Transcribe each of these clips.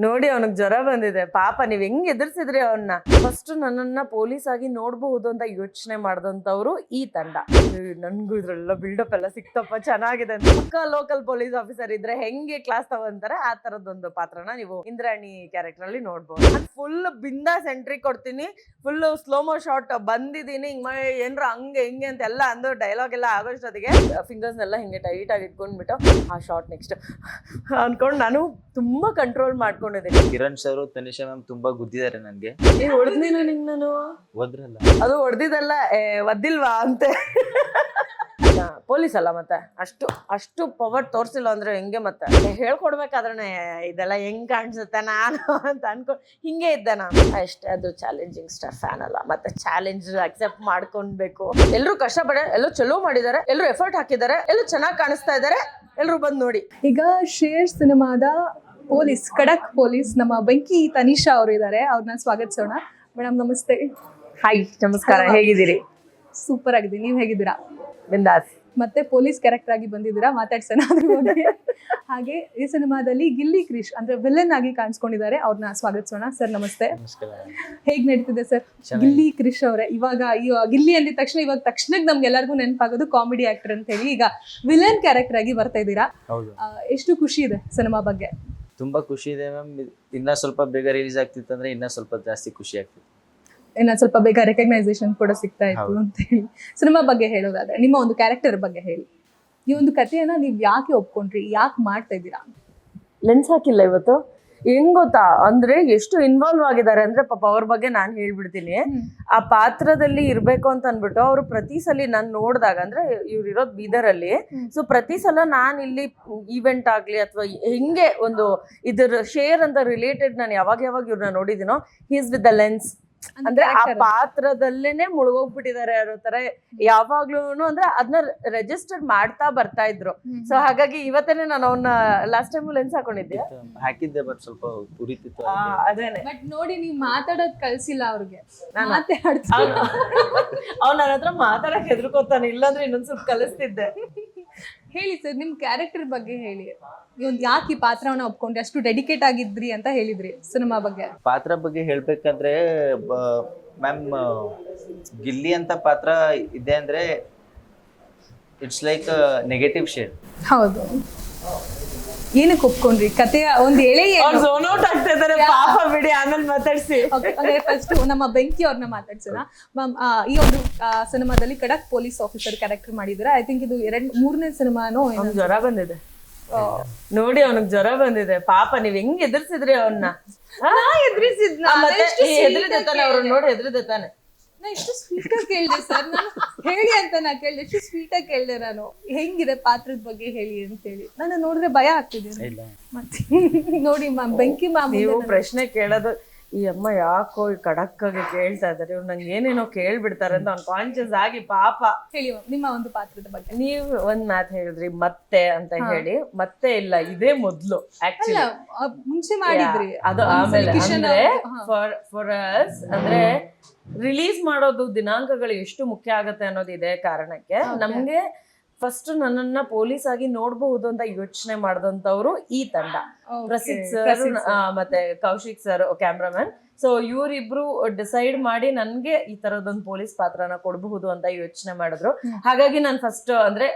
ನೋಡಿ ಅವನಿಗೆ ಜ್ವರ ಬಂದಿದೆ ಪಾಪ, ನೀವ್ ಹೆಂಗ್ ಎದುರಿಸಿದ್ರಿ ಅವನ್ನ. ಫಸ್ಟ್ ನನ್ನನ್ನ ಪೊಲೀಸ್ ಆಗಿ ನೋಡ್ಬಹುದು ಅಂತ ಯೋಚನೆ ಮಾಡಿದಂತವ್ರು ಈ ತಂಡ. ನನ್ಗೂ ಇದ್ರೆಲ್ಲ ಬಿಲ್ಡಪ್ ಎಲ್ಲ ಸಿಕ್ತಪ್ಪ, ಚೆನ್ನಾಗಿದೆ ಅಂತ. ಪಕ್ಕ ಲೋಕಲ್ ಪೊಲೀಸ್ ಆಫೀಸರ್ ಇದ್ರೆ ಹೆಂಗೆ ಕ್ಲಾಸ್ ತಗೊಂತಾರೆ ಆ ತರದೊಂದು ಪಾತ್ರನ ನೀವು ಇಂದ್ರಾಣಿ ಕ್ಯಾರೆಕ್ಟರ್ ಅಲ್ಲಿ ನೋಡ್ಬೋದು. ಫುಲ್ ಬಿಂದಾಸ್ ಎಂಟ್ರಿ ಕೊಡ್ತೀನಿ, ಫುಲ್ ಸ್ಲೋಮೋ ಶಾಟ್ ಬಂದಿದ್ದೀನಿ, ಹಿಂಗ್ ಏನ್ರ ಹಂಗೆ ಹಿಂಗೆ ಅಂತ ಎಲ್ಲ ಅಂದು ಡೈಲಾಗ್ ಎಲ್ಲ ಆಗೋಷ್ಟೊತ್ತಿಗೆ ಫಿಂಗರ್ಸ್ ನೆಲ್ಲ ಹಿಂಗೆ ಟೈಟ್ ಆಗಿ ಇಟ್ಕೊಂಡ್ಬಿಟ್ಟು ಆ ಶಾಟ್ ನೆಕ್ಸ್ಟ್ ಅನ್ಕೊಂಡು ನಾನು ತುಂಬಾ ಕಂಟ್ರೋಲ್ ಮಾಡ್ಕೊಂಡಿದ್ದೀನಿ. ಕಿರಣ್ ಸರ್, ತನಿಷಾ ಮ್ಯಾಮ್ ತುಂಬಾ ಗುದ್ದಿದ್ದಾರೆ ನನ್ಗೆ. ಹೊಡೆದಿನ ನಿಂಗ್ ನಾನು ಓದ್ರಲ್ಲ, ಅದು ಹೊಡೆದಿದ್ದಲ್ಲ, ಒದ್ದಿಲ್ವಾ ಅಂತೆ. ಪೊಲೀಸ್ ಅಲ್ಲ ಮತ್ತೆ ಅಷ್ಟು ಪವರ್ ತೋರ್ಸಿಲ್ಲ ಅಂದ್ರೆ ಹೆಂಗೆ ಮತ್ತೆ ಹೇಳ್ಕೊಡ್ಬೇಕಾದ್ರೆ ಇದೆಲ್ಲ ಹೆಂಗ್ ಕಾಣಿಸುತ್ತೆ ನಾನು ಅಂತ ಅನ್ಕೊಂಡು ಹಿಂಗೆ ಇದ್ದೆ ನಾನು ಅಷ್ಟೇ. ಅದು ಚಾಲೆಂಜಿಂಗ್ ಸ್ಟಾರ್ ಫ್ಯಾನ್ ಅಲ್ಲ, ಮತ್ತೆ ಚಾಲೆಂಜ್ ಅಕ್ಸೆಪ್ಟ್ ಮಾಡ್ಕೊಳ್ಬೇಕು. ಎಲ್ರು ಕಷ್ಟಪಡ, ಎಲ್ಲರೂ ಚಲೋ ಮಾಡಿದ್ದಾರೆ, ಎಲ್ಲರೂ ಎಫರ್ಟ್ ಹಾಕಿದ್ದಾರೆ, ಎಲ್ಲರೂ ಚೆನ್ನಾಗಿ ಕಾಣಿಸ್ತಾ ಇದ್ದಾರೆ, ಎಲ್ಲರೂ ಬಂದು ನೋಡಿ. ಈಗ ಶೇರ್ ಸಿನಿಮಾದ ಪೊಲೀಸ್, ಖಡಕ್ ಪೊಲೀಸ್ ನಮ್ಮ ಬೆಂಕಿ ತನಿಷಾ ಅವರು ಇದ್ದಾರೆ, ಅವ್ರನ್ನ ಸ್ವಾಗತಿಸೋಣ. ಮೇಡಮ್ ನಮಸ್ತೆ. ಹಾಯ್, ನಮಸ್ಕಾರ, ಹೇಗಿದ್ದೀರಿ? ಸೂಪರ್ ಆಗಿದ್ದೀನಿ, ನೀವು ಹೇಗಿದ್ದೀರಾ? ಬಿಂದಾಸ್. ಮತ್ತೆ ಪೊಲೀಸ್ ಕ್ಯಾರೆಕ್ಟರ್ ಆಗಿ ಬಂದಿದ್ದೀರಾ, ಮಾತಾಡ್ಸೋಣ ಅದ್ರ ಬಗ್ಗೆ. ಹಾಗೆ ಈ ಸಿನಿಮಾದಲ್ಲಿ ಗಿಲ್ಲಿ ಕ್ರಿಶ್ ಅಂದ್ರೆ ವಿಲನ್ ಆಗಿ ಕಾಣಿಸ್ಕೊಂಡಿದ್ದಾರೆ, ಅವ್ರನ್ನ ಸ್ವಾಗತಿಸೋಣ. ಸರ್ ನಮಸ್ತೆ. ಹೇಗ್ ನಡೀತಿದೆ ಸರ್? ಗಿಲ್ಲಿ ಕ್ರಿಶ್ ಅವರೇ, ಇವಾಗ ಗಿಲ್ಲಿ ಅಂದಿದ ತಕ್ಷಣ ಇವಾಗ ತಕ್ಷಣಕ್ಕೆ ನಮ್ಗೆಲ್ಲರಿಗೂ ನೆನಪಾಗೋದು ಕಾಮಿಡಿ ಆಕ್ಟರ್ ಅಂತ ಹೇಳಿ, ಈಗ ವಿಲನ್ ಕ್ಯಾರೆಕ್ಟರ್ ಆಗಿ ಬರ್ತಾ ಇದ್ದೀರಾ. ಎಷ್ಟು ಖುಷಿ ಇದೆ ಸಿನಿಮಾ ಬಗ್ಗೆ? ತುಂಬಾ ಖುಷಿ ಇದೆ ಮ್ಯಾಮ್. ಇನ್ನ ಸ್ವಲ್ಪ ಬೇಗ ರಿಲೀಸ್ ಆಗ್ತಿತ್ತು ಅಂದ್ರೆ ಇನ್ನ ಸ್ವಲ್ಪ ಜಾಸ್ತಿ ಖುಷಿ ಆಗ್ತಿತ್ತು. ಇನ್ನ ಸ್ವಲ್ಪ ಬೇಗ ರೆಕಗ್ನೈಸೇಷನ್ ಕೂಡ ಸಿಗ್ತಾ ಇತ್ತು ಅಂತ ಹೇಳಿ. ಸಿನಿಮಾ ಬಗ್ಗೆ ಹೇಳೋದಾದ್ರೆ ನಿಮ್ಮ ಒಂದು ಕ್ಯಾರೆಕ್ಟರ್ ಬಗ್ಗೆ ಹೇಳಿ. ಈ ಒಂದು ಕಥೆಯನ್ನ ನೀವ್ ಯಾಕೆ ಒಪ್ಕೊಂಡ್ರಿ, ಯಾಕೆ ಮಾಡ್ತಾ ಇದ್ದೀರಾ? ಲೆನ್ಸ್ ಹಾಕಿಲ್ಲ ಇವತ್ತು. ಹೆಂಗ್ ಗೊತ್ತಾ ಅಂದ್ರೆ ಎಷ್ಟು ಇನ್ವಾಲ್ವ್ ಆಗಿದ್ದಾರೆ ಅಂದ್ರೆ ಪಾಪ ಅವ್ರ ಬಗ್ಗೆ ನಾನು ಹೇಳ್ಬಿಡ್ತೀನಿ. ಆ ಪಾತ್ರದಲ್ಲಿ ಇರ್ಬೇಕು ಅಂತ ಅನ್ಬಿಟ್ಟು ಅವ್ರು ಪ್ರತಿ ಸಲ ನಾನು ನೋಡಿದಾಗ, ಅಂದ್ರೆ ಇವ್ರು ಇರೋದ್ ಬೀದರಲ್ಲಿ, ಸೊ ಪ್ರತಿ ಸಲ ನಾನು ಇಲ್ಲಿ ಈವೆಂಟ್ ಆಗ್ಲಿ ಅಥವಾ ಹೆಂಗೆ ಒಂದು ಇದ್ರ ಶೇರ್ ಅಂತ ರಿಲೇಟೆಡ್ ನಾನು ಯಾವಾಗ ಇವ್ರನ್ನ ನೋಡಿದೀನೋ, ಹೀಸ್ ವಿತ್ ದ ಲೆನ್ಸ್ ಅಂದ್ರೆ ಆ ಪಾತ್ರದಲ್ಲೇನೆ ಮುಳುಗೋಗ್ಬಿಟ್ಟಿದ್ದಾರೆ ಅನ್ನೋ ತರ ಯಾವಾಗ್ಲೂ, ಅಂದ್ರೆ ಅದನ್ನ ರೆಜಿಸ್ಟರ್ ಮಾಡ್ತಾ ಬರ್ತಾ ಇದ್ರು. ಸೊ ಹಾಗಾಗಿ ಇವತ್ತೇನೆ ನಾನು ಅವನ್ನ ಲಾಸ್ಟ್ ಟೈಮ್ ಲೆನ್ಸ್ ಹಾಕೊಂಡಿದ್ದೆ, ಹಾಕಿದ್ದೆ, ಬಟ್ ಸ್ವಲ್ಪ ಉರಿತಿತ್ತು. ಅದೇನೆ. ಬಟ್ ನೋಡಿ, ನೀವ್ ಮಾತಾಡೋದ್ ಕಳ್ಸಿಲ್ಲ ಅವ್ರಿಗೆ. ಅವ್ನ ನನ್ನ ಹತ್ರ ಮಾತಾಡಕ್ ಹೆದರ್ಕೋತಾನೆ, ಇಲ್ಲಾಂದ್ರೆ ಇನ್ನೊಂದ್ ಸ್ವಲ್ಪ ಕಲಿಸ್ತಿದ್ದೆ. ಹೇಳಿ ಸರ್, ನಿಮ್ ಕ್ಯಾರೆಕ್ಟರ್ ಬಗ್ಗೆ ಹೇಳಿ. ಯಾಕೆ ಈ ಪಾತ್ರವನ್ನ ಒಪ್ಕೊಂಡ್ರಿ, ಅಷ್ಟು ಡೆಡಿಕೇಟ್ ಆಗಿದ್ರಿ ಅಂತ ಹೇಳಿದ್ರಿ ಸಿನಿಮಾ ಬಗ್ಗೆ. ಪಾತ್ರ ಬಗ್ಗೆ ಹೇಳ್ಬೇಕಂದ್ರೆ ಮ್ಯಾಮ್, ಗಿಲ್ಲಿ ಅಂತ ಪಾತ್ರ ಇದೆ ಅಂದ್ರೆ ಇಟ್ಸ್ ಲೈಕ್ ನೆಗೆಟಿವ್ ಶೇಡ್. ಹೌದು. ಏನಕ್ಕೆ ಒಪ್ಕೊಂಡ್ರಿ? ಕಥೆಯ ಒಂದು ಎಳೆ ಝೋನೌಟ್ ಆಗ್ತಾ ಇದಾರೆ ಪಾಪ, ಬಿಡಿ, ಆಮೇಲೆ ಮಾತಾಡ್ಸಿ. ಫಸ್ಟ್ ನಮ್ಮ ಬೆಂಕಿ ಅವ್ರನ್ನ ಮಾತಾಡ್ಸೋಣ. ಮ್ಯಾಮ್, ಈ ಒಂದು ಸಿನಿಮಾದಲ್ಲಿ ಖಡಕ್ ಪೊಲೀಸ್ ಆಫೀಸರ್ ಕ್ಯಾರೆಕ್ಟರ್ ಮಾಡಿದ್ರೆ, ಐ ಥಿಂಕ್ ಇದು ಮೂರನೇ ಸಿನಿಮಾನೋ. ಜ್ವರ ಬಂದಿದೆ ನೋಡಿ, ಅವನಿಗೆ ಜ್ವರ ಬಂದಿದೆ ಪಾಪ, ನೀವ್ ಹೆಂಗ್ ಎದುರಿಸಿದ್ರಿ ಅವನ್ನ? ಎದುರಿದ್ದಾನೆ ಅವ್ರು ನೋಡಿ, ಎದುರಿದ್ದಾನೆ. ನಾ ಎಷ್ಟು ಸ್ವೀಟ್ ಆಗಿ ಕೇಳಿದೆ ಸರ್, ನಾನು ಹೇಳಿ ಅಂತ ನಾ ಕೇಳಿದೆ, ಎಷ್ಟು ಸ್ವೀಟ್ ಆಗಿ ಕೇಳಿದೆ ನಾನು. ಹೆಂಗಿದೆ ಪಾತ್ರದ ಬಗ್ಗೆ ಹೇಳಿ ಅಂತ ಹೇಳಿ. ನಾನು ನೋಡಿದ್ರೆ ಭಯ ಆಗ್ತಿದೆ ಮತ್ತೆ. ನೋಡಿ ಮ್ಯಾಮ್, ಬೆಂಕಿ ಮ್ಯಾಮ್, ನೀವು ಪ್ರಶ್ನೆ ಕೇಳೋದು, ಈ ಅಮ್ಮ ಯಾಕೋ ಖಡಕ್ ಆಗಿ ಕೇಳ್ತಾ ಇದಾರೆ, ಇವ್ರು ನಂಗೆ ಏನೇನೋ ಕೇಳ್ಬಿಡ್ತಾರೆ ಅಂತ ಅವ್ನು ಕಾನ್ಶಿಯಸ್ ಆಗಿ ಪಾಪ. ಹೇಳಿ ನಿಮ್ಮ ಒಂದು ಪಾತ್ರದ ಬಗ್ಗೆ. ನೀವು ಒಂದ್ ಮಾತು ಹೇಳಿದ್ರಿ ಮತ್ತೆ ಅಂತ ಹೇಳಿ, ಮತ್ತೆ ಇಲ್ಲ, ಇದೇ ಮೊದ್ಲು ಆಕ್ಚುಲಿ, ಮುಂಚೆ ಮಾಡಿದ್ರಿ ಅದು ಆಮೇಲೆ. ಅಂದ್ರೆ ಫಾರ್ ಅಸ್ ಅಂದ್ರೆ ರಿಲೀಸ್ ಮಾಡೋದು ದಿನಾಂಕಗಳು ಎಷ್ಟು ಮುಖ್ಯ ಆಗತ್ತೆ ಅನ್ನೋದಿದೆ ಕಾರಣಕ್ಕೆ. ನಮ್ಗೆ ಫಸ್ಟ್ ನನ್ನನ್ನ ಪೊಲೀಸ್ ಆಗಿ ನೋಡ್ಬಹುದು ಅಂತ ಯೋಚನೆ ಮಾಡಿದಂತವ್ರು ಈ ತಂಡ. ಪ್ರಸಿದ್ಧ ಸರ್ ಮತ್ತೆ ಕೌಶಿಕ್ ಸರ್ ಕ್ಯಾಮ್ರಾಮನ್. ಸೊ ಇವರಿಬ್ರು ಡಿಸೈಡ್ ಮಾಡಿ ನನ್ಗೆ ಈ ತರದೊಂದು ಪೊಲೀಸ್ ಪಾತ್ರನ ಕೊಡಬಹುದು ಅಂತ ಯೋಚನೆ ಮಾಡಿದ್ರು. ಹಾಗಾಗಿ ನಾನು ಫಸ್ಟ್ ಅಂದ್ರೆ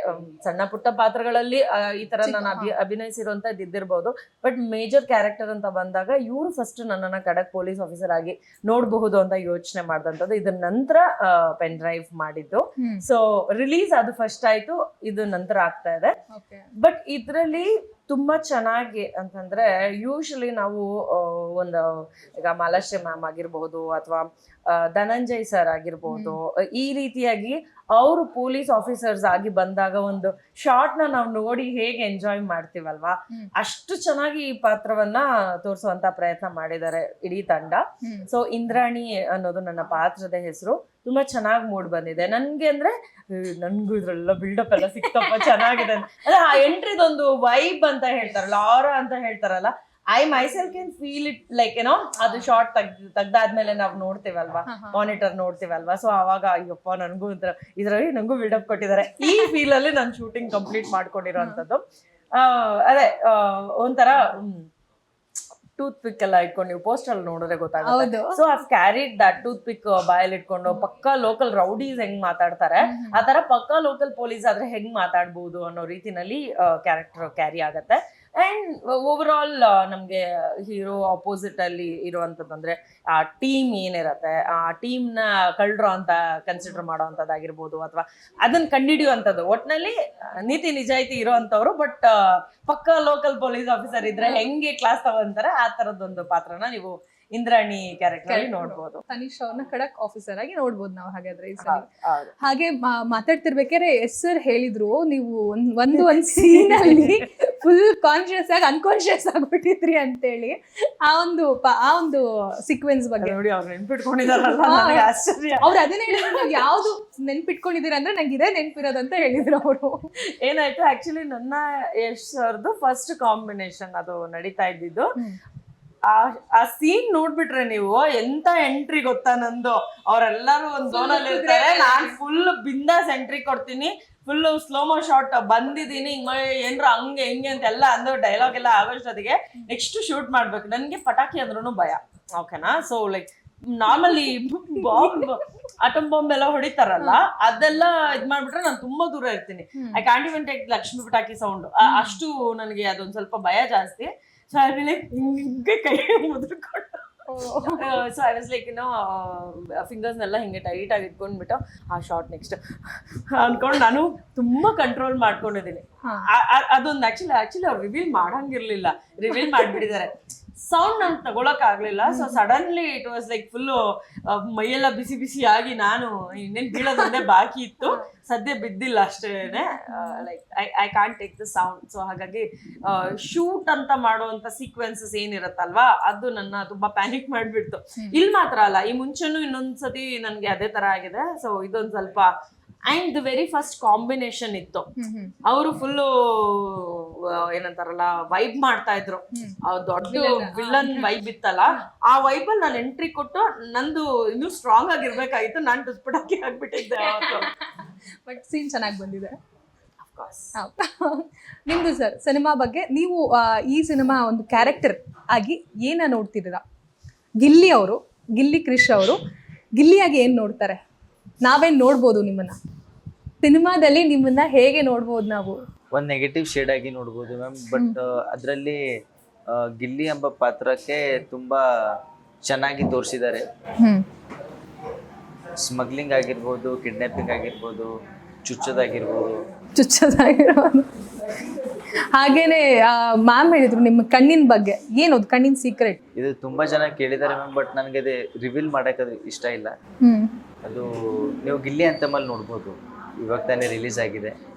ಸಣ್ಣ ಪುಟ್ಟ ಪಾತ್ರಗಳಲ್ಲಿ ಈ ತರ ನಾನು ಅಭಿನಯಿಸಿರುವಂತದ್ದು ಇದ್ದಿರ್ಬೋದು, ಬಟ್ ಮೇಜರ್ ಕ್ಯಾರೆಕ್ಟರ್ ಅಂತ ಬಂದಾಗ ಇವ್ರು ಫಸ್ಟ್ ನನ್ನನ್ನ ಖಡಕ್ ಪೊಲೀಸ್ ಆಫೀಸರ್ ಆಗಿ ನೋಡಬಹುದು ಅಂತ ಯೋಚನೆ ಮಾಡಿದಂಥದ್ದು. ಇದ್ರ ನಂತರ ಪೆನ್ ಡ್ರೈವ್ ಮಾಡಿದ್ದು. ಸೊ ರಿಲೀಸ್ ಅದು ಫಸ್ಟ್ ಆಯ್ತು, ಇದು ನಂತರ ಆಗ್ತಾ ಇದೆ. ಬಟ್ ಇದ್ರಲ್ಲಿ ತುಂಬಾ ಚೆನ್ನಾಗಿ ಅಂತಂದ್ರೆ, ಯೂಶಲಿ ನಾವು ಒಂದು ಈಗ ಮಾಲಾಶ್ರೀ ಮ್ಯಾಮ್ ಆಗಿರ್ಬಹುದು ಅಥವಾ ಧನಂಜಯ್ ಸರ್ ಆಗಿರ್ಬಹುದು, ಈ ರೀತಿಯಾಗಿ ಅವರು ಪೊಲೀಸ್ ಆಫೀಸರ್ಸ್ ಆಗಿ ಬಂದಾಗ ಒಂದು ಶಾರ್ಟ್ ನಾವು ನೋಡಿ ಹೇಗೆ ಎಂಜಾಯ್ ಮಾಡ್ತೀವಲ್ವಾ, ಅಷ್ಟು ಚೆನ್ನಾಗಿ ಈ ಪಾತ್ರವನ್ನ ತೋರಿಸುವಂತ ಪ್ರಯತ್ನ ಮಾಡಿದ್ದಾರೆ ಇಡೀ ತಂಡ. ಸೊ ಇಂದ್ರಾಣಿ ಅನ್ನೋದು ನನ್ನ ಪಾತ್ರದ ಹೆಸರು. ತುಂಬಾ ಚೆನ್ನಾಗಿ ಮೂಡ್ ಬಂದಿದೆ ನನ್ಗೆ. ಅಂದ್ರೆ ನನ್ಗೂ ಇದ್ರೆಲ್ಲ ಬಿಲ್ಡಪ್ ಎಲ್ಲ ಸಿಕ್ತಪ್ಪ, ಚೆನ್ನಾಗಿದೆ. ಅಂದ್ರೆ ಆ ಎಂಟ್ರಿದೊಂದು ವೈಬ್ ಅಂತ ಹೇಳ್ತಾರಲ್ಲ, ಆರಾ ಅಂತ ಹೇಳ್ತಾರಲ್ಲ, I myself can feel it like ಏನೋ, ಅದು ಶಾರ್ಟ್ ತೆಗ್ದಾದ್ಮೇಲೆ ನಾವು ನೋಡ್ತೀವಲ್ವಾ, ಮಾನಿಟರ್ ನೋಡ್ತೀವಲ್ವಾ, ಸೊ ಅವಾಗ ಅಯ್ಯಪ್ಪ ನನ್ಗೂ ಇದ್ರಲ್ಲಿ ನಂಗೂ ಬಿಲ್ಡಪ್ ಕೊಟ್ಟಿದ್ದಾರೆ, ಈ ಫೀಲ್ ಅಲ್ಲಿ ನಾನು ಶೂಟಿಂಗ್ ಕಂಪ್ಲೀಟ್ ಮಾಡ್ಕೊಂಡಿರೋಂಥದ್ದು. ಅದೇ ಒಂಥರ ಟೂತ್ ಪಿಕ್ ಎಲ್ಲ ಇಟ್ಕೊಂಡು ನೀವು ಪೋಸ್ಟ್ ಅಲ್ಲಿ ನೋಡಿದ್ರೆ ಗೊತ್ತಾಗುತ್ತೆ. ಹೌದು. So I carried that tooth ಪಿಕ್ ಬಾಯಲ್ಲಿ ಇಟ್ಕೊಂಡು ಪಕ್ಕಾ ಲೋಕಲ್ ರೌಡೀಸ್ ಹೆಂಗ್ ಮಾತಾಡ್ತಾರೆ ಆ ತರ ಪಕ್ಕಾ ಲೋಕಲ್ ಪೊಲೀಸ್ ಆದ್ರೆ ಹೆಂಗ್ ಮಾತಾಡ್ಬೋದು ಅನ್ನೋ ರೀತಿನಲ್ಲಿ ಕ್ಯಾರೆಕ್ಟರ್ ಕ್ಯಾರಿ ಆಗತ್ತೆ. ಅಂಡ್ ಓವರ್ ಆಲ್ ನಮ್ಗೆ ಹೀರೋ ಅಪೋಸಿಟ್ ಅಲ್ಲಿ ಇರುವಂತದ್ದು ಅಂದ್ರೆ ಆ ಟೀಮ್ ಏನಿರತ್ತೆ ಆ ಟೀಮ್ ನ ಕಳ್ರೋ ಅಂತ ಕನ್ಸಿಡರ್ ಮಾಡೋವಂಥದ್ದಾಗಿರ್ಬೋದು ಅಥವಾ ಅದನ್ನ ಕಂಡಿಡಿಯುವಂಥದ್ದು, ಒಟ್ನಲ್ಲಿ ನೀತಿ ನಿಜಾಯಿತಿ ಇರೋವಂಥವ್ರು ಬಟ್ ಪಕ್ಕಾ ಲೋಕಲ್ ಪೊಲೀಸ್ ಆಫೀಸರ್ ಇದ್ರೆ ಹೆಂಗೆ ಕ್ಲಾಸ್ ತಗೊಂತಾರೆ ಆ ತರದೊಂದು ಪಾತ್ರನ ನೀವು ಇಂದ್ರಾಣಿ ಕ್ಯಾರೆಕ್ಟರ್ ಅಲ್ಲಿ ನೋಡ್ಬೋದು. ತನಿಷ್ ಅವ್ರನ್ನ ಖಡಕ್ ಆಫೀಸರ್ ಆಗಿ ನೋಡ್ಬೋದು ನಾವು ಹಾಗಾದ್ರೆ ಈ ಸಲ. ಹಾಗೆ ಮಾತಾಡ್ತಿರ್ಬೇಕಾದ್ರೆ ಎಸ್ ಸರ್ ಹೇಳಿದ್ರು ನೀವು ಒಂದು ಸೀನ್ ಅಲ್ಲಿ ಫುಲ್ ಕಾನ್ಶಿಯಸ್ ಆಗಿ ಅನ್ಕಾನ್ಶಿಯಸ್ ಆಗ್ಬಿಟ್ಟಿದ್ರಿ ಅಂತೇಳಿ ಆ ಒಂದು ಸೀಕ್ವೆನ್ಸ್ ಬಗ್ಗೆ ನೋಡಿ ಅವ್ರು ನೆನ್ಪಿಟ್ಕೊಂಡಿದಾರಲ್ಲ ನನಗೆ ಆಶ್ಚರ್ಯ. ಅವ್ರು ಅದನ್ನೇ ಹೇಳಿದ್ರು, ನಾವು ಯಾವ್ದು ನೆನ್ಪಿಟ್ಕೊಂಡಿದ್ದೀರಾ ಅಂದ್ರೆ ನಂಗೆ ಇದೇ ನೆನ್ಪಿರೋದಂತ ಹೇಳಿದ್ರು ಅವರು. ಏನಾಯ್ತು ಆಕ್ಚುಲಿ ನನ್ನ ಯಶ್ ಸರ್ದು ಫಸ್ಟ್ ಕಾಂಬಿನೇಷನ್ ಅದು ನಡೀತಾ ಇದ್ದಿದ್ದು. ಆ ಸೀನ್ ನೋಡ್ಬಿಟ್ರೆ ನೀವು ಎಂತ ಎಂಟ್ರಿ ಗೊತ್ತಾ ನಂದು, ಅವ್ರೆಲ್ಲಾರು ಒಂದ್ ಝೋನ್ ಅಲ್ಲಿ ಇರ್ತಾರೆ, ನಾನ್ ಫುಲ್ ಬಿಂದಾಸ್ ಎಂಟ್ರಿ ಕೊಡ್ತೀನಿ, ಫುಲ್ ಸ್ಲೋಮೋ ಶಾಟ್ ಬಂದಿದ್ದೀನಿ ಹಿಂಗ್ ಏನ್ರ ಹಂಗೆ ಹೆಂಗೆ ಅಂತ ಎಲ್ಲ ಅಂದು ಡೈಲಾಗ್ ಎಲ್ಲ ಆಗೋಷ್ಟೊತ್ತಿಗೆ ನೆಕ್ಸ್ಟ್ ಶೂಟ್ ಮಾಡ್ಬೇಕು. ನನ್ಗೆ ಪಟಾಕಿ ಅಂದ್ರೂ ಭಯ, ಓಕೆನಾ. So like normally bomb atom bomb ಎಲ್ಲ ಹೊಡಿತಾರಲ್ಲ ಅದೆಲ್ಲ ಇದ್ ಮಾಡ್ಬಿಟ್ರೆ ನಾನು ತುಂಬಾ ದೂರ ಇರ್ತೀನಿ. I can't even take Lakshmi ಪಟಾಕಿ ಸೌಂಡ್, ಅಷ್ಟು ನನಗೆ ಅದೊಂದ್ ಸ್ವಲ್ಪ ಭಯ ಜಾಸ್ತಿ. ಸೊ ಐ ವಿಲ್ ಲೈಕ್ ಹಿಂಗೆ ಕೈ ಮುದ್ರಕೊಂಡು ಸೊ ಐ ವಾಸ್ ಲೈಕ್ ಫಿಂಗರ್ಸ್ನೆಲ್ಲ ಹಿಂಗೆ ಟೈಟ್ ಆಗಿ ಇಟ್ಕೊಂಡ್ಬಿಟ್ಟು ಆ ಶಾರ್ಟ್ ನೆಕ್ಸ್ಟ್ ಅನ್ಕೊಂಡು ನಾನು ತುಂಬಾ ಕಂಟ್ರೋಲ್ ಮಾಡ್ಕೊಂಡಿದ್ದೀನಿ. ಅದೊಂದು ಆಕ್ಚುಲಿ ಅವ್ರು ರಿವೀಲ್ ಮಾಡಂಗಿರ್ಲಿಲ್ಲ, ರಿವೀಲ್ ಮಾಡ್ಬಿಟ್ಟಿದ್ದಾರೆ. ಸೌಂಡ್ ನಾನು ತಗೊಳಕ್ ಆಗ್ಲಿಲ್ಲ. So suddenly it was like full ಮೈಯೆಲ್ಲ ಬಿಸಿ ಬಿಸಿ ಆಗಿ ನಾನು ಇನ್ನೇನ್ ಬೀಳೋದೊಂದೇ ಬಾಕಿ ಇತ್ತು, ಸದ್ಯ ಬಿದ್ದಿಲ್ಲ ಅಷ್ಟೇನೆ. Like I can't take the sound. So ಹಾಗಾಗಿ ಶೂಟ್ ಅಂತ ಮಾಡುವಂತ ಸೀಕ್ವೆನ್ಸಸ್ ಏನಿರತ್ತಲ್ವಾ ಅದು ನನ್ನ ತುಂಬಾ ಪ್ಯಾನಿಕ್ ಮಾಡ್ಬಿಡ್ತು. ಇಲ್ಲಿ ಮಾತ್ರ ಅಲ್ಲ, ಈ ಮುಂಚೆನೂ ಇನ್ನೊಂದ್ಸತಿ ನನ್ಗೆ ಅದೇ ತರ ಆಗಿದೆ. ಸೊ ಇದೊಂದ್ ಸ್ವಲ್ಪ and the very first combination ಇತ್ತು, ಅವರು ಫುಲ್ಲು ಏನಂತಾರಲ್ಲ ವೈಬ್ ಮಾಡ್ತಾ ಇದ್ರು, ದೊಡ್ಡ ವಿಲನ್ ವೈಬ್ ಇತ್ತಲ್ಲ, ಆ ವೈಬ್ ಅಲ್ಲಿ ನಾನು ಎಂಟ್ರಿ ಕೊಟ್ಟು ನಂದು ಇನ್ನೂ ಸ್ಟ್ರಾಂಗ್ ಆಗಿರ್ಬೇಕಾಗಿತ್ತು, ನಾನು ಟುಸ್ಪಟಾಕಿ ಆಗ್ಬಿಟ್ಟಿದ್ದೆ. ಬಟ್ ಸೀನ್ ಚೆನ್ನಾಗಿ ಬಂದಿದೆ. ನಿಮ್ದು ಸರ್ ಸಿನಿಮಾ ಬಗ್ಗೆ ನೀವು ಈ ಸಿನಿಮಾ ಒಂದು ಕ್ಯಾರೆಕ್ಟರ್ ಆಗಿ ಏನ ನೋಡ್ತಿದ್ದೀರಾ? ಗಿಲ್ಲಿ ಕ್ರಿಶ್ ಅವರು ಗಿಲ್ಲಿಯಾಗಿ ಏನ್ ನೋಡ್ತಾರೆ? ನಾವೇನ್ ನೋಡ್ಬೋದು ನಿಮ್ಮನ್ನ ಸಿನಿಮಾದಲ್ಲಿ? ನಿಮ್ಮನ್ನ ಹೇಗೆ ನೋಡ್ಬೋದು ನಾವು? ಒಂದ್ ನೆಗೆಟಿವ್ ಶೇಡ್ ಆಗಿ ನೋಡ್ಬೋದು ಮ್ಯಾಮ್. ಬಟ್ ಅದರಲ್ಲಿ ಗಿಲ್ಲಿ ಎಂಬ ಪಾತ್ರಕ್ಕೆ ತುಂಬಾ ಚೆನ್ನಾಗಿ ತೋರಿಸಿದ್ದಾರೆ. ಸ್ಮಗ್ಲಿಂಗ್ ಆಗಿರ್ಬೋದು, ಕಿಡ್ನಾಪಿಂಗ್ ಆಗಿರ್ಬೋದು, ಚುಚ್ಚೋದಾಗಿರ್ಬೋದು. ಹಾಗೇನೆ ಮ್ಯಾಮ್ ಹೇಳಿದ್ರು ನಿಮ್ಮ ಕಣ್ಣಿನ ಬಗ್ಗೆ, ಏನದು ಕಣ್ಣಿನ ಸೀಕ್ರೆಟ್? ಇದು ತುಂಬಾ ಜನ ಕೇಳಿದ್ದಾರೆ ಮ್ಯಾಮ್, ಬಟ್ ನನಗೆ ಅದೇ ರಿವೀಲ್ ಮಾಡಕ್ಕೆ ಅದು ಇಷ್ಟ ಇಲ್ಲ. ಅದು ನೀವು ಗಿಲ್ಲಿ ಅಂತ ಮೇಲೆ ನೋಡ್ಬೋದು, ಇವಾಗ ತಾನೇ ರಿಲೀಸ್ ಆಗಿದೆ.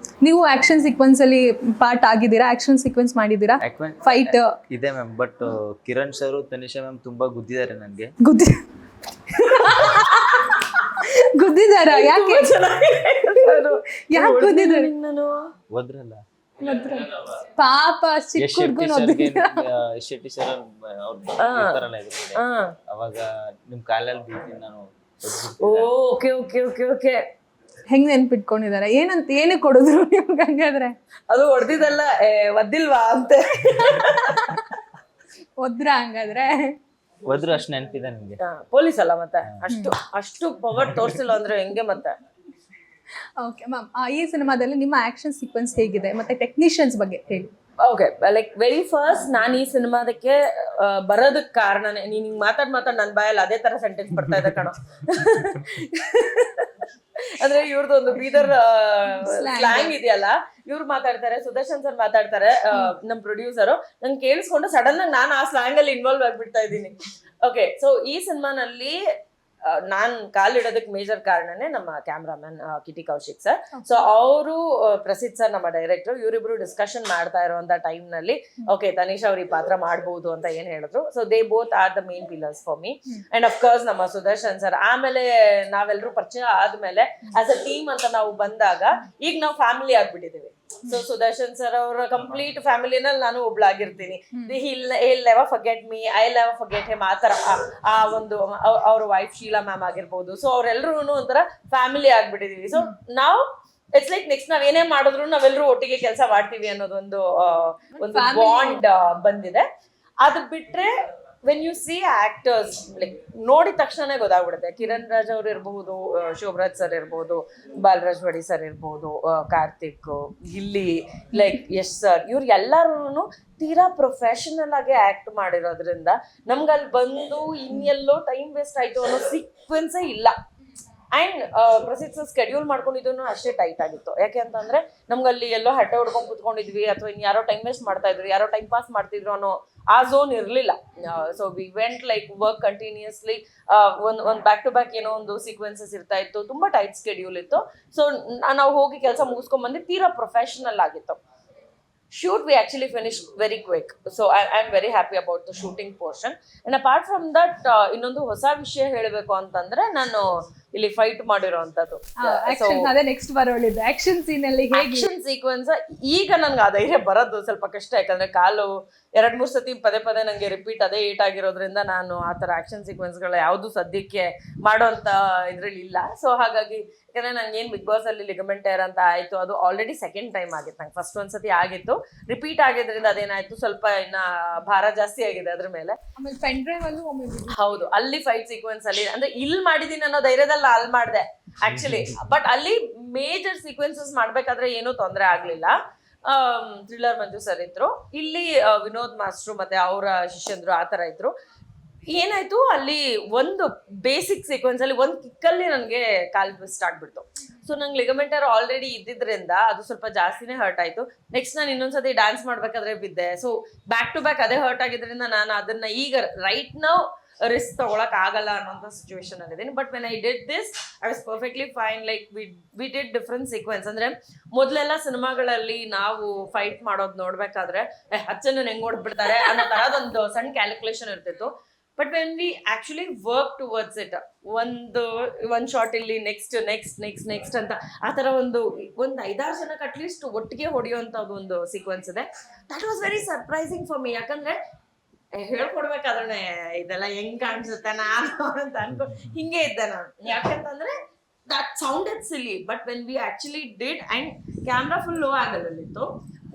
ನೀವು ಆಕ್ಷನ್ ಸೀಕ್ವೆನ್ಸ್ ಅಲ್ಲಿ ಪಾರ್ಟ್ ಆಗಿದ್ದೀರಾ? ಆಕ್ಷನ್ ಸೀಕ್ವೆನ್ಸ್ ಮಾಡಿದ್ದೀರಾ? ಫೈಟ್ ಇದೆ ma'am, but Kiran sir, Tanisha ma'am ತುಂಬಾ ಗುದ್ದಿದ್ದಾರೆ ನನಗೆ. ಗುದ್ದಿದಾರ? ಯಾಕೆ ಗುದ್ದಿದ್ದಾರೆ? ಹೋದ್ರಲ್ಲ ಪಾಪ ಚಿಕ್ಕ ಹುಡುಗನ ಶೆಟ್ಟಿ ಸರ್ ಅವ್ರು ಇರ್ತಾರಲ್ಲ ಎದುರುಗಡೆ, ಅವಾಗ ನಿಮ್ ಕಾಲಲ್ಲಿ ಬೀಳ್ತೀನಿ ನಾನು. ಓಕೆ ಓಕೆ ಓಕೆ ಓಕೆ ಹೆಂಗ್ ನೆನ್ಪಿಟ್ಕೊಂಡಿದಾರೆ? ಏನಕ್ಕೆ ಕೊಡಿದ್ರು ನಿಮ್ಗೆ ಹಂಗಾದ್ರೆ? ಅದು ಹೊಡೆದಿದ್ದಲ್ಲ, ಒದ್ದಿಲ್ವಾ ಅಂತ ಒದ್ರ ಹಂಗಾದ್ರೆ? ಹೋದ್ರು ಅಷ್ಟು ನೆನಪಿದೆ ನಿಮ್ಗೆ? ಪೊಲೀಸ್ ಅಲ್ಲ ಮತ್ತೆ ಅಷ್ಟು ಪವರ್ ತೋರಿಸಿಲ್ಲ ಅಂದ್ರೆ ಹೆಂಗೆ ಮತ್ತೆ? ಓಕೆ ಮ್ಯಾಮ್, ಈ ಸಿನಿಮಾದಲ್ಲಿ ನಿಮ್ಮ ಆಕ್ಷನ್ ಸೀಕ್ವೆನ್ಸ್ ಹೇಗಿದೆ ಮತ್ತೆ ಟೆಕ್ನಿಷಿಯನ್ಸ್ ಬಗ್ಗೆ ಹೇಳಿ. ಓಕೆ, ಲೈಕ್ ವೆರಿ ಫಸ್ಟ್ ನಾನು ಈ ಸಿನಿಮಾದಕ್ಕೆ ಬರೋದಕ್ಕೆ ಕಾರಣನೇ, ನೀನ್ ಹಿಂಗ್ ಮಾತಾಡ್ ನನ್ನ ಬಾಯಲ್ಲಿ ಅದೇ ತರ ಸೆಂಟೆನ್ಸ್ ಬರ್ತಾ ಇದೆ ಕಣೋ. ಅಂದ್ರೆ ಇವ್ರದ್ದು ಒಂದು ಬೀದರ್ ಸ್ಲ್ಯಾಂಗ್ ಇದೆಯಲ್ಲ, ಇವ್ರು ಮಾತಾಡ್ತಾರೆ, ಸುದರ್ಶನ್ ಸರ್ ಮಾತಾಡ್ತಾರೆ, ನಮ್ ಪ್ರೊಡ್ಯೂಸರು, ನಂಗೆ ಕೇಳಿಸ್ಕೊಂಡು ಸಡನ್ ಆಗಿ ನಾನು ಆ ಸ್ಲ್ಯಾಂಗ್ ಅಲ್ಲಿ ಇನ್ವಾಲ್ವ್ ಆಗ್ಬಿಡ್ತಾ ಇದ್ದೀನಿ. ಓಕೆ, ಸೊ ಈ ಸಿನಿಮಾನಲ್ಲಿ ನಾನ್ ಕಾಲಿಡೋದಕ್ಕೆ ಮೇಜರ್ ಕಾರಣನೇ ನಮ್ಮ ಕ್ಯಾಮ್ರಾಮನ್ ಕಿಟಿ ಕೌಶಿಕ್ ಸರ್. ಸೊ ಅವರು ಪ್ರಸಿದ್ಧ ಸರ್ ನಮ್ಮ ಡೈರೆಕ್ಟರ್, ಇವರಿಬ್ರು ಡಿಸ್ಕಷನ್ ಮಾಡ್ತಾ ಇರುವಂತ ಟೈಮ್ ನಲ್ಲಿ ಓಕೆ ತನಿಷಾ ಅವ್ರ ಈ ಪಾತ್ರ ಮಾಡಬಹುದು ಅಂತ ಏನ್ ಹೇಳಿದ್ರು. So they both are the main pillars for me. And of course ನಮ್ಮ ಸುದರ್ಶನ್ ಸರ್. ಆಮೇಲೆ ನಾವೆಲ್ಲರೂ ಪರಿಚಯ ಆದ್ಮೇಲೆ ಆಸ್ ಅ ಟೀಮ್ ಅಂತ ನಾವು ಬಂದಾಗ ಈಗ ನಾವು ಫ್ಯಾಮಿಲಿ ಆಗ್ಬಿಟ್ಟಿದೀವಿ. ಸೊ ಸುದರ್ಶನ್ ಸರ್ ಅವರ ಕಂಪ್ಲೀಟ್ ಫ್ಯಾಮಿಲಿನಲ್ಲಿ ನಾನು ಒಬ್ಳಾಗಿರ್ತೀನಿ. he'll never forget me, I'll never forget him. ಆ ತರ ಆ ಒಂದು ಅವ್ರ ವೈಫ್ ಶೀಲಾ ಮ್ಯಾಮ್ ಆಗಿರ್ಬೋದು. ಸೊ ಅವ್ರೆಲ್ರೂ ಒಂಥರ ಫ್ಯಾಮಿಲಿ ಆಗ್ಬಿಟ್ಟಿದೀವಿ. ಸೊ ನಾವು ಇಟ್ಸ್ ಲೈಕ್ ನೆಕ್ಸ್ಟ್ ನಾವ್ ಏನೇ ಮಾಡಿದ್ರು ನಾವೆಲ್ಲರೂ ಒಟ್ಟಿಗೆ ಕೆಲಸ ಮಾಡ್ತೀವಿ ಅನ್ನೋದೊಂದು ಬಾಂಡ್ ಬಂದಿದೆ. ಅದು ಬಿಟ್ರೆ when U C actors like ನೋಡಿದ ತಕ್ಷಣನೇ ಗೊತ್ತಾಗ್ಬಿಡುತ್ತೆ. ಕಿರಣ್ ರಾಜ್ ಅವ್ರು ಇರಬಹುದು, ಶೋಭರಾಜ್ ಸರ್ ಇರ್ಬೋದು, ಬಾಲರಾಜ್ ವಡಿ ಸರ್ ಇರ್ಬೋದು, ಕಾರ್ತಿಕ್, ಗಿಲ್ಲಿ, ಲೈಕ್ ಯಶ್ ಸರ್, ಇವ್ರು ಎಲ್ಲರೂ ತೀರಾ ಪ್ರೊಫೆಷನಲ್ ಆಗಿ ಆಕ್ಟ್ ಮಾಡಿರೋದ್ರಿಂದ ನಮ್ಗೆ ಅಲ್ಲಿ ಬಂದು ಇನ್ನೆಲ್ಲೋ ಟೈಮ್ ವೇಸ್ಟ್ ಆಯ್ತು ಅನ್ನೋ ಸೀಕ್ವೆನ್ಸೇ ಇಲ್ಲ. ಅಂಡ್ ಪ್ರಸಿದ್ಧ ಸರ್ ಸ್ಕೆಡ್ಯೂಲ್ ಮಾಡ್ಕೊಂಡಿದ್ದು ಅಷ್ಟೇ ಟೈಟ್ ಆಗಿತ್ತು. ಯಾಕೆ ಅಂತಂದ್ರೆ ನಮ್ಗೆ ಅಲ್ಲಿ ಎಲ್ಲೋ ಹಟ್ಟೆ ಹೊಡ್ಕೊಂಡು ಕುತ್ಕೊಂಡಿದ್ವಿ ಅಥವಾ ಇನ್ ಯಾರೋ ಟೈಮ್ ವೇಸ್ಟ್ ಮಾಡ್ತಾ ಇದ್ರು, ಯಾರೋ ಟೈಮ್ ಪಾಸ್ ಮಾಡ್ತಿದ್ರು ಅನ್ನೋ ಆ ಝೋನ್ ಇರಲಿಲ್ಲ. So we went like work continuously. ಒಂದು ಬ್ಯಾಕ್ ಟು ಬ್ಯಾಕ್ ಏನೋ ಒಂದು ಸೀಕ್ವೆನ್ಸಸ್ ಇರ್ತಾ ಇತ್ತು, ತುಂಬಾ ಟೈಟ್ ಸ್ಕೆಡ್ಯೂಲ್ ಇತ್ತು. ಸೊ ನಾವು ಹೋಗಿ ಕೆಲಸ ಮುಗಿಸ್ಕೊಂಡ್ ಬಂದು ತೀರಾ ಪ್ರೊಫೆಷನಲ್ ಆಗಿತ್ತು. shoot we actually finished very quick, so I'm very happy about the shooting portion. And apart from that, ಇನ್ನೊಂದು ಹೊಸ ವಿಷಯ ಹೇಳಬೇಕು ಅಂತಂದ್ರೆ ನಾನು ಇಲ್ಲಿ ಫೈಟ್ ಮಾಡಿರೋಂಥದ್ದು. ಅದೇ ನೆಕ್ಸ್ಟ್ ಬರೋಳಿದ್ದು ಆಕ್ಷನ್ ಸೀನ್ ಅಲ್ಲಿ ಹೇಗೆ ಆಕ್ಷನ್ ಸೀಕ್ವೆನ್ಸ್ ಈಗ ನನ್ಗೆ ಆ ಧೈರ್ಯ ಬರೋದು ಸ್ವಲ್ಪ ಕಷ್ಟ, ಯಾಕಂದ್ರೆ ಕಾಲು 2-3 ಸತಿ ಪದೇ ನಂಗೆ ರಿಪೀಟ್ ಅದೇ ಏಟ್ ಆಗಿರೋದ್ರಿಂದ ನಾನು ಆ ಥರ ಆಕ್ಷನ್ ಸೀಕ್ವೆನ್ಸ್ಗಳು ಯಾವುದು ಸದ್ಯಕ್ಕೆ ಮಾಡೋಂಥ ಇದ್ರಲ್ಲಿ ಇಲ್ಲ. ಸೊ ಹಾಗಾಗಿ ಯಾಕಂದ್ರೆ ನಂಗೆ ಏನು ಬಿಗ್ ಬಾಸ್ ಅಲ್ಲಿ ಲಿಗಮೆಂಟ್ ಟೇರ್ ಅಂತ ಆಯ್ತು, ಅದು ಆಲ್ರೆಡಿ ಸೆಕೆಂಡ್ ಟೈಮ್ ಆಗಿತ್ತು. ನಂಗೆ ಫಸ್ಟ್ ಒಂದ್ಸತಿ ಆಗಿತ್ತು, ರಿಪೀಟ್ ಆಗಿದ್ರಿಂದ ಅದೇನಾಯ್ತು ಸ್ವಲ್ಪ ಇನ್ನ ಭಾರ ಜಾಸ್ತಿ ಆಗಿದೆ ಅದ್ರ ಮೇಲೆ. ಆಮೇಲೆ ಪೆನ್ ಡ್ರೈವ್ ಅಲ್ಲೂ ಒಮ್ಮೆ ಹೌದು, ಅಲ್ಲಿ ಫೈಟ್ ಸೀಕ್ವೆನ್ಸ್ ಅಲ್ಲಿ ಅಂದ್ರೆ ಇಲ್ಲಿ ಮಾಡಿದೀನಿ ಅನ್ನೋ ಧೈರ್ಯದಲ್ಲಿ ಅಲ್ಲಿ ಮಾಡಿದೆ ಆಕ್ಚುಲಿ. ಬಟ್ ಅಲ್ಲಿ ಮೇಜರ್ ಸೀಕ್ವೆನ್ಸಸ್ ಮಾಡ್ಬೇಕಾದ್ರೆ ಏನೂ ತೊಂದರೆ ಆಗ್ಲಿಲ್ಲ. ಥ್ರಿಲ್ಲರ್ ಮಂಜು ಸರ್ ಇದ್ರು, ಇಲ್ಲಿ ವಿನೋದ್ ಮಾಸ್ಟ್ರು ಮತ್ತೆ ಅವರ ಶಿಷ್ಯಂದ್ರು ಆ ತರ ಇದ್ರು. ಏನಾಯ್ತು ಅಲ್ಲಿ ಒಂದು ಬೇಸಿಕ್ ಸೀಕ್ವೆನ್ಸ್ ಅಲ್ಲಿ ಒಂದು ಕಿಕ್ಕಲ್ಲಿ ನನಗೆ ಕಾಲ್ ಟ್ವಿಸ್ಟ್ ಆಗ್ಬಿಡ್ತು. ಸೊ ನಂಗೆ ಲಿಗಮೆಂಟರ್ ಆಲ್ರೆಡಿ ಇದ್ದಿದ್ರಿಂದ ಅದು ಸ್ವಲ್ಪ ಜಾಸ್ತಿನೇ ಹರ್ಟ್ ಆಯ್ತು. ನೆಕ್ಸ್ಟ್ ನಾನು ಇನ್ನೊಂದ್ಸತಿ ಡ್ಯಾನ್ಸ್ ಮಾಡ್ಬೇಕಾದ್ರೆ ಬಿದ್ದೆ. ಸೊ ಬ್ಯಾಕ್ ಟು ಬ್ಯಾಕ್ ಅದೇ ಹರ್ಟ್ ಆಗಿದ್ರಿಂದ ನಾನು ಅದನ್ನ ಈಗ ರೈಟ್ ನೌ ರಿಸ್ಕ್ ತಗೊಳಕ್ ಆಗಲ್ಲ ಅನ್ನೋಂಥ ಸಿಚುವೇಶನ್ ಆಗಿದ್ದೀನಿ. But when I did this I was perfectly fine. Like we did different sequence. ಅಂದ್ರೆ ಮೊದಲೆಲ್ಲ ಸಿನಿಮಾಗಳಲ್ಲಿ ನಾವು ಫೈಟ್ ಮಾಡೋದು ನೋಡ್ಬೇಕಾದ್ರೆ ಅಚ್ಚನ್ನು ಹೆಂಗ್ ಹೊಡ್ಬಿಡ್ತಾರೆ ಅನ್ನೋ ತರದೊಂದು ಸಣ್ಣ ಕ್ಯಾಲ್ಕುಲೇಷನ್ ಇರ್ತಿತ್ತು. But when we actually work towards it, ಒಂದ್ ಶಾರ್ಟ್ ಇಲ್ಲಿ ನೆಕ್ಸ್ಟ್ ಅಂತ ಆ ಥರ ಒಂದು 5-6 ಜನಕ್ಕೆ ಅಟ್ಲೀಸ್ಟ್ ಒಟ್ಟಿಗೆ ಹೊಡೆಯುವಂಥದ್ದು ಒಂದು ಸೀಕ್ವೆನ್ಸ್ ಇದೆ. That was very surprising for me. ಯಾಕಂದ್ರೆ ಹೇಳ್ಕೊಡ್ಬೇಕಾದ್ರೆ ಇದೆಲ್ಲ ಹೆಂಗ್ ಕಾಣಿಸುತ್ತೆ ನಾನು ಅಂತ ಅನ್ಕೊ ಹಿಂಗೆ ಇದ್ದೆ ನಾನು. ಯಾಕಂತಂದ್ರೆ that sounded silly, but when we actually did and camera full low angle ಇತ್ತು,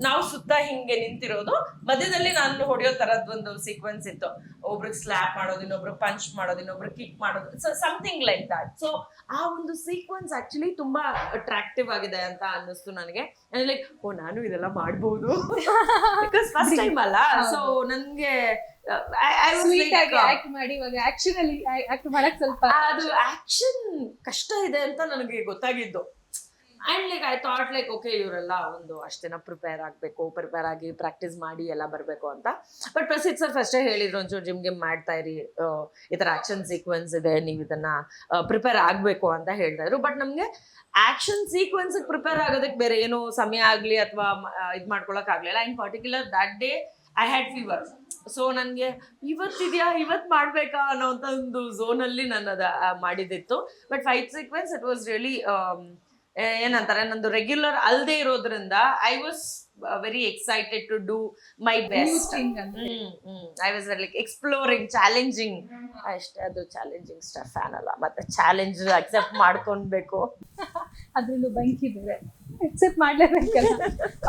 ನಾವು ಸುತ್ತ ಹಿಂಗೆ ನಿಂತಿರೋದು, ಮಧ್ಯದಲ್ಲಿ ನಾನು ಹೊಡೆಯೋ ತರದೊಂದು ಸೀಕ್ವೆನ್ಸ್ ಇತ್ತು. ಒಬ್ರಿಗೆ ಸ್ಲ್ಯಾಪ್ ಮಾಡೋದು, ಇನ್ನೊಬ್ರು ಪಂಚ್ ಮಾಡೋದು, ಇನ್ನೊಬ್ರು ಕಿಕ್ ಮಾಡೋದು, so something like that. So ಆ ಒಂದು ಸೀಕ್ವೆನ್ಸ್ ಆಕ್ಚುಲಿ ತುಂಬಾ ಅಟ್ರಾಕ್ಟಿವ್ ಆಗಿದೆ ಅಂತ ಅನ್ನಿಸ್ತು ನನಗೆ. ಲೈಕ್ ನಾನು ಇದೆಲ್ಲ ಮಾಡ್ಬೋದು ಬಿಕಾಸ್ ಫಸ್ಟ್ ಟೈಮ್ ಅಲ್ಲ. ಸೊ ನನ್ಗೆ ಆಕ್ಟ್ ಮಾಡಿ ಇವಾಗ ಆಕ್ಷನ್ ಅಲ್ಲಿ ಆಕ್ಟ್ ಮಾಡಕ್ ಸ್ವಲ್ಪ ಅದು ಆಕ್ಷನ್ ಕಷ್ಟ ಇದೆ ಅಂತ ನನಗೆ ಗೊತ್ತಾಗಿದ್ದು. And like I thought like okay ಇವರೆಲ್ಲ ಒಂದು ಅಷ್ಟೇನ ಪ್ರಿಪೇರ್ ಆಗಿ ಪ್ರಾಕ್ಟೀಸ್ ಮಾಡಿ ಎಲ್ಲ ಬರಬೇಕು ಅಂತ. ಬಟ್ ಪ್ರಸಿದ್ಧ ಸರ್ ಫಸ್ಟೇ ಹೇಳಿದ್ರು, ಒಂಚೂರು ಜಿಮ್ ಮಾಡ್ತಾ ಇರಿ, ಈ ಥರ ಆಕ್ಷನ್ ಸೀಕ್ವೆನ್ಸ್ ಇದೆ, ನೀವು ಇದನ್ನ ಪ್ರಿಪೇರ್ ಆಗಬೇಕು ಅಂತ ಹೇಳ್ತಾ ಇದ್ರು. ಬಟ್ ನಮಗೆ ಆಕ್ಷನ್ ಸೀಕ್ವೆನ್ಸ್ ಪ್ರಿಪೇರ್ ಆಗೋದಕ್ಕೆ ಬೇರೆ ಏನೋ ಸಮಯ ಆಗಲಿ ಅಥವಾ ಇದು ಮಾಡ್ಕೊಳಕ್ ಆಗ್ಲಿಲ್ಲ. In particular that day I had fever. So ನನಗೆ ಇವತ್ತು ಮಾಡ್ಬೇಕಾ ಅನ್ನೋಂಥ ಒಂದು ಝೋನಲ್ಲಿ ನಾನು ಅದು ಮಾಡಿದ್ದಿತ್ತು. But fight sequence it was really ಏನಂತಾರೆ, ನಂದು ರೆಗ್ಯುಲರ್ ಅಲ್ಲದೆ ಇರೋದ್ರಿಂದ I was very excited to do my best. I was like exploring, challenging ಅಷ್ಟೇ. ಅದು ಚಾಲೆಂಜಿಂಗ್ ಸ್ಟಾರ್ ಫ್ಯಾನ್ ಅಲ್ಲ, ಮತ್ತೆ ಚಾಲೆಂಜ್ ಅಕ್ಸೆಪ್ಟ್ ಮಾಡ್ಕೊಳ್ಬೇಕು. ಅದ್ರಲ್ಲೂ ಬೆಂಕಿ ಬೇರೆ ಅಕ್ಸೆಪ್ಟ್ ಮಾಡ್ಲೇಬೇಕಲ್ಲ.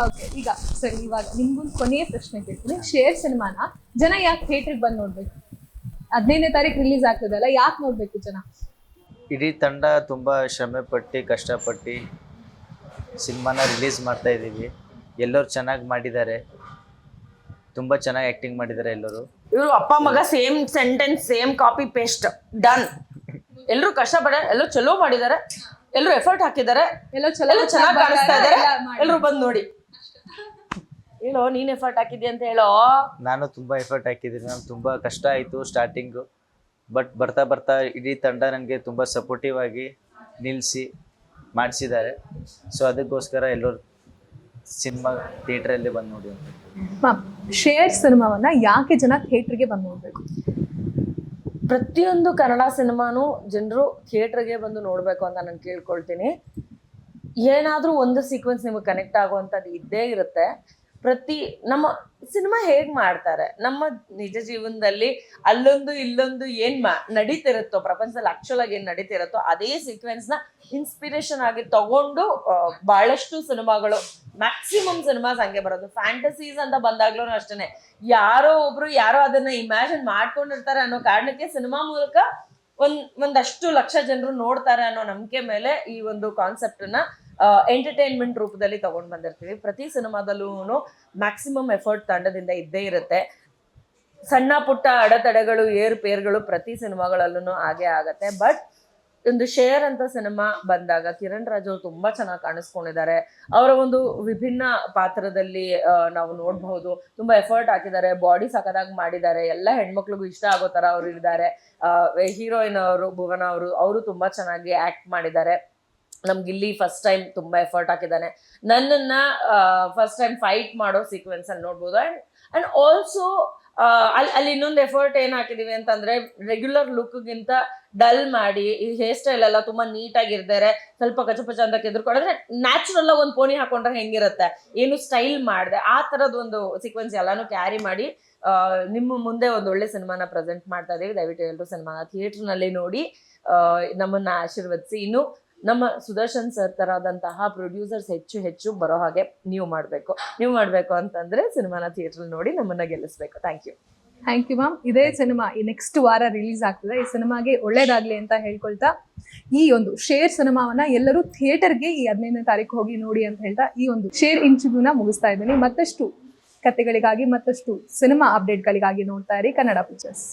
ಓಕೆ, ಈಗ ಸರಿ, ಇವಾಗ ನಿಮ್ಗೊಂದು ಕೊನೆಯ ಪ್ರಶ್ನೆ ಕೇಳ್ತೀನಿ. ಶೇರ್ ಸಿನಿಮಾನ ಜನ ಯಾಕೆ ಥಿಯೇಟರ್ಗೆ ಬಂದು ನೋಡ್ಬೇಕು? 15ನೇ ತಾರೀಕು ರಿಲೀಸ್ ಆಗ್ತದಲ್ಲ, ಯಾಕೆ ನೋಡ್ಬೇಕು ಜನ? ಇಡೀ ತಂಡ ತುಂಬ ಶ್ರಮೆ ಪಟ್ಟು ಕಷ್ಟಪಟ್ಟು ಸಿನಿಮಾನ ರಿಲೀಸ್ ಮಾಡ್ತಾ ಇದ್ದೀವಿ. ಎಲ್ಲರೂ ಚೆನ್ನಾಗಿ ಮಾಡಿದ್ದಾರೆ, ತುಂಬ ಚೆನ್ನಾಗಿ ಆ್ಯಕ್ಟಿಂಗ್ ಮಾಡಿದ್ದಾರೆ ಎಲ್ಲರೂ. ಇವರು ಅಪ್ಪ ಮಗ same sentence, same copy paste, done. ಎಲ್ಲರೂ ಕಷ್ಟಪಡ, ಎಲ್ಲರೂ ಚಲೋ ಮಾಡಿದ್ದಾರೆ, ಎಲ್ಲರೂ ಎಫರ್ಟ್ ಹಾಕಿದ್ದಾರೆ, ಎಲ್ಲರೂ ಚೆನ್ನಾಗಿ ಕಾಣಿಸ್ತಾ ಇದ್ದಾರೆ. ಎಲ್ಲರೂ ಬಂದು ನೋಡಿ. ಹೇಳೋ, ನೀನ್ ಎಫರ್ಟ್ ಹಾಕಿದ್ಯಾ ಅಂತ ಹೇಳೋ. ನಾನು ತುಂಬ ಎಫರ್ಟ್ ಹಾಕಿದ್ದೀನಿ. ನಾನು ತುಂಬ ಕಷ್ಟ ಆಯಿತು ಸ್ಟಾರ್ಟಿಂಗು. ಬಟ್ ಬರ್ತಾ ಇಡೀ ತಂಡ ನನಗೆ ತುಂಬ ಸಪೋರ್ಟಿವ್ ಆಗಿ ನಿಲ್ಲಿಸಿ ಮಾಡಿಸಿದ್ದಾರೆ. ಸೊ ಅದಕ್ಕೋಸ್ಕರ ಎಲ್ಲರೂ ಸಿನಿಮಾ ಥಿಯೇಟ್ರಲ್ಲಿ ಬಂದು ನೋಡಿ ಅಂತ. ಮ್ಯಾಮ್, ಶೇರ್ ಸಿನಿಮಾವನ್ನ ಯಾಕೆ ಜನ ಥಿಯೇಟ್ರಿಗೆ ಬಂದು ನೋಡ್ಬೇಕು? ಪ್ರತಿಯೊಂದು ಕನ್ನಡ ಸಿನಿಮಾನು ಜನರು ಥಿಯೇಟ್ರಿಗೆ ಬಂದು ನೋಡಬೇಕು ಅಂತ ನಾನು ಕೇಳ್ಕೊಳ್ತೀನಿ. ಏನಾದರೂ ಒಂದು ಸೀಕ್ವೆನ್ಸ್ ನಿಮಗೆ ಕನೆಕ್ಟ್ ಆಗುವಂಥದ್ದು ಇದ್ದೇ ಇರುತ್ತೆ. ಪ್ರತಿ ನಮ್ಮ ಸಿನಿಮಾ ಹೇಗ್ ಮಾಡ್ತಾರೆ, ನಮ್ಮ ನಿಜ ಜೀವನದಲ್ಲಿ ಅಲ್ಲೊಂದು ಇಲ್ಲೊಂದು ಏನ್ ನಡೀತಿರುತ್ತೋ ಪ್ರಪಂಚದಲ್ಲಿ ಆಕ್ಚುಲ್ ಆಗಿ ಏನ್ ನಡೀತಿರುತ್ತೋ ಅದೇ ಸೀಕ್ವೆನ್ಸ್ ನ ಇನ್ಸ್ಪಿರೇಷನ್ ಆಗಿ ತಗೊಂಡು ಬಹಳಷ್ಟು ಸಿನಿಮಾಗಳು, ಮ್ಯಾಕ್ಸಿಮಮ್ ಸಿನಿಮಾಸ್ ಹಂಗೆ ಬರೋದು. ಫ್ಯಾಂಟಸೀಸ್ ಅಂತ ಬಂದಾಗ್ಲೂ ಅಷ್ಟೇನೆ, ಯಾರೋ ಅದನ್ನ ಇಮ್ಯಾಜಿನ್ ಮಾಡ್ಕೊಂಡಿರ್ತಾರೆ ಅನ್ನೋ ಕಾರಣಕ್ಕೆ ಸಿನಿಮಾ ಮೂಲಕ ಒಂದಷ್ಟು ಲಕ್ಷ ಜನರು ನೋಡ್ತಾರೆ ಅನ್ನೋ ನಂಬಿಕೆ ಮೇಲೆ ಈ ಒಂದು ಕಾನ್ಸೆಪ್ಟ್ ನ ಎಂಟರ್ಟೈನ್ಮೆಂಟ್ ರೂಪದಲ್ಲಿ ತಗೊಂಡ್ ಬಂದಿರ್ತೀವಿ. ಪ್ರತಿ ಸಿನಿಮಾದಲ್ಲೂ ಮ್ಯಾಕ್ಸಿಮಮ್ ಎಫರ್ಟ್ ತಂಡದಿಂದ ಇದ್ದೇ ಇರುತ್ತೆ. ಸಣ್ಣ ಪುಟ್ಟ ಅಡೆತಡೆಗಳು, ಏರುಪೇರುಗಳು ಪ್ರತಿ ಸಿನಿಮಾಗಳಲ್ಲೂ ಹಾಗೆ ಆಗತ್ತೆ. ಬಟ್ ಒಂದು ಶೇರ್ ಅಂತ ಸಿನಿಮಾ ಬಂದಾಗ ಕಿರಣ್ ರಾಜ್ ಅವರು ತುಂಬಾ ಚೆನ್ನಾಗಿ ಕಾಣಿಸ್ಕೊಂಡಿದ್ದಾರೆ. ಅವರ ಒಂದು ವಿಭಿನ್ನ ಪಾತ್ರದಲ್ಲಿ ನಾವು ನೋಡ್ಬಹುದು. ತುಂಬಾ ಎಫರ್ಟ್ ಹಾಕಿದ್ದಾರೆ, ಬಾಡಿ ಸಖತ್ತಾಗಿ ಮಾಡಿದ್ದಾರೆ, ಎಲ್ಲ ಹೆಣ್ಮಕ್ಳಿಗೂ ಇಷ್ಟ ಆಗೋ ತರ ಅವ್ರು ಇದ್ದಾರೆ. ಹೀರೋಯಿನ್ ಅವರು ಭುವನ ಅವರು ತುಂಬಾ ಚೆನ್ನಾಗಿ ಆಕ್ಟ್ ಮಾಡಿದ್ದಾರೆ. ಗಿಲ್ಲಿ ಫಸ್ಟ್ ಟೈಮ್ ತುಂಬಾ ಎಫರ್ಟ್ ಹಾಕಿದ್ದಾನೆ. ನನ್ನನ್ನ ಫಸ್ಟ್ ಟೈಮ್ ಫೈಟ್ ಮಾಡೋ ಸೀಕ್ವೆನ್ಸ್ ಅಲ್ಲಿ ನೋಡ್ಬೋದು. ಅಂಡ್ ಆಲ್ಸೋ ಅಲ್ಲಿ ಇನ್ನೊಂದು ಎಫರ್ಟ್ ಏನ್ ಹಾಕಿದೀವಿ ಅಂತಂದ್ರೆ, ರೆಗ್ಯುಲರ್ ಲುಕ್ಗಿಂತ ಡಲ್ ಮಾಡಿ ಈ ಹೇರ್ ಸ್ಟೈಲ್ ಎಲ್ಲ ತುಂಬಾ ನೀಟಾಗಿರ್ತಾರೆ, ಸ್ವಲ್ಪ ಕಚಪಚ ಅಂತ ಕೆದ್ರಕೊಂಡ್ರೆ ನ್ಯಾಚುರಲ್ ಆಗಿ ಒಂದು ಪೋಣಿ ಹಾಕೊಂಡ್ರೆ ಹೆಂಗಿರುತ್ತೆ, ಏನು ಸ್ಟೈಲ್ ಮಾಡಿದೆ ಆ ತರದ್ ಒಂದು ಸೀಕ್ವೆನ್ಸ್ ಎಲ್ಲಾನು ಕ್ಯಾರಿ ಮಾಡಿ ನಿಮ್ಮ ಮುಂದೆ ಒಂದು ಒಳ್ಳೆ ಸಿನಿಮಾನ ಪ್ರೆಸೆಂಟ್ ಮಾಡ್ತಾ ಇದೀವಿ. ದಯವಿಟ್ಟು ಎಲ್ಲರೂ ಸಿನಿಮಾನ ಥಿಯೇಟರ್ ನಲ್ಲಿ ನೋಡಿ ನಮ್ಮನ್ನ ಆಶೀರ್ವದಿಸಿ. ಇನ್ನು ನಮ್ಮ ಸುದರ್ಶನ್ ಸರ್ ತರದಂತಹ ಪ್ರೊಡ್ಯೂಸರ್ಸ್ ಹೆಚ್ಚು ಬರೋ ಹಾಗೆ ನೀವು ಮಾಡ್ಬೇಕು ಅಂತಂದ್ರೆ ಸಿನಿಮಾನ ಥಿಯೇಟರ್ ನೋಡಿ ನಮ್ಮನ್ನ ಗೆಲ್ಲಿಸ್ಬೇಕು. Thank you ma'am. ಇದೇ ಸಿನಿಮಾ ಈ ನೆಕ್ಸ್ಟ್ ವಾರ ರಿಲೀಸ್ ಆಗ್ತದೆ. ಈ ಸಿನಿಮಾಗೆ ಒಳ್ಳೇದಾಗ್ಲಿ ಅಂತ ಹೇಳ್ಕೊಳ್ತಾ ಈ ಒಂದು ಶೇರ್ ಸಿನಿಮಾವನ್ನ ಎಲ್ಲರೂ ಥಿಯೇಟರ್ಗೆ ಈ 15ನೇ ತಾರೀಕು ಹೋಗಿ ನೋಡಿ ಅಂತ ಹೇಳ್ತಾ ಈ ಒಂದು ಶೇರ್ ಇಂಟರ್ವ್ಯೂನ ಮುಗಿಸ್ತಾ ಇದ್ದೀನಿ. ಮತ್ತಷ್ಟು ಕಥೆಗಳಿಗಾಗಿ, ಮತ್ತಷ್ಟು ಸಿನಿಮಾ ಅಪ್ಡೇಟ್ಗಳಿಗಾಗಿ ನೋಡ್ತಾ ಇರಿ ಕನ್ನಡ ಪಿಕ್ಚರ್ಸ್.